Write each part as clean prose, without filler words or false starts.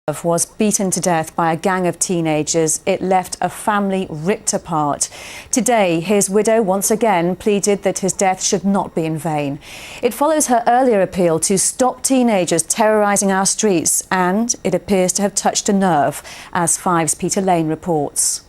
Was beaten to death by a gang of teenagers. It left a family ripped apart. Today, his widow once again pleaded that his death should not be in vain. It follows her earlier appeal to stop teenagers terrorising our streets, and it appears to have touched a nerve, as 5's Peter Lane reports.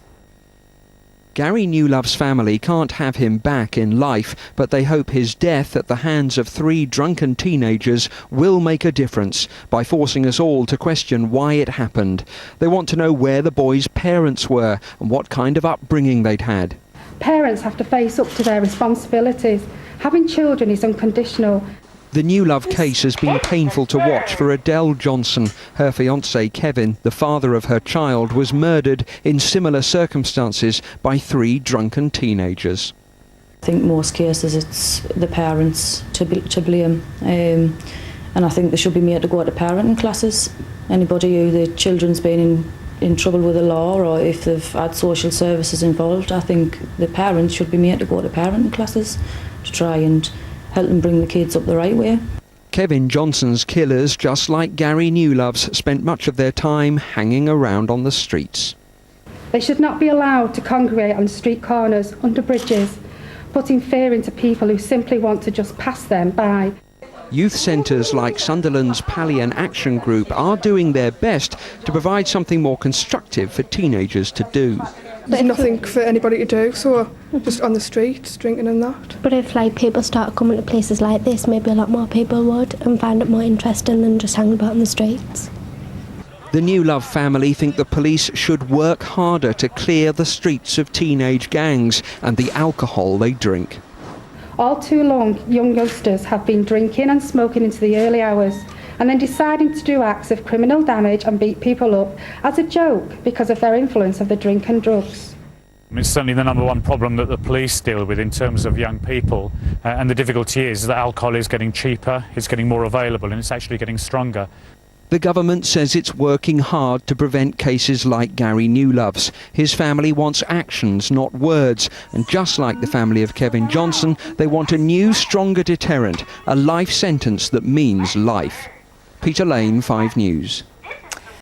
Gary Newlove's family can't have him back in life, but they hope his death at the hands of 3 drunken teenagers will make a difference by forcing us all to question why it happened. They want to know where the boys' parents were and what kind of upbringing they'd had. Parents have to face up to their responsibilities. Having children is unconditional. The Newlove case has been painful to watch for Adele Johnson. Her fiancé Kevin, the father of her child, was murdered in similar circumstances by 3 drunken teenagers. I think most cases it's the parents to blame, and I think they should be made to go to parenting classes. Anybody who the children's been in trouble with the law, or if they've had social services involved, I think the parents should be made to go to parenting classes to try and help them bring the kids up the right way. Kevin Johnson's killers, just like Gary Newlove's, spent much of their time hanging around on the streets. They should not be allowed to congregate on street corners, under bridges, putting fear into people who simply want to just pass them by. Youth centres like Sunderland's Pallion Action Group are doing their best to provide something more constructive for teenagers to do. There's nothing for anybody to do, so just on the streets, drinking and that. But if people start coming to places like this, maybe a lot more people would and find it more interesting than just hanging about in the streets. The Newlove family think the police should work harder to clear the streets of teenage gangs and the alcohol they drink. All too long, young youngsters have been drinking and smoking into the early hours, and then deciding to do acts of criminal damage and beat people up as a joke because of their influence of the drink and drugs. It's certainly the #1 problem that the police deal with in terms of young people, and the difficulty is that alcohol is getting cheaper, it's getting more available, and it's actually getting stronger. The government says it's working hard to prevent cases like Gary Newlove's. His family wants actions, not words, and just like the family of Kevin Johnson, they want a new, stronger deterrent, a life sentence that means life. Peter Lane, 5 News.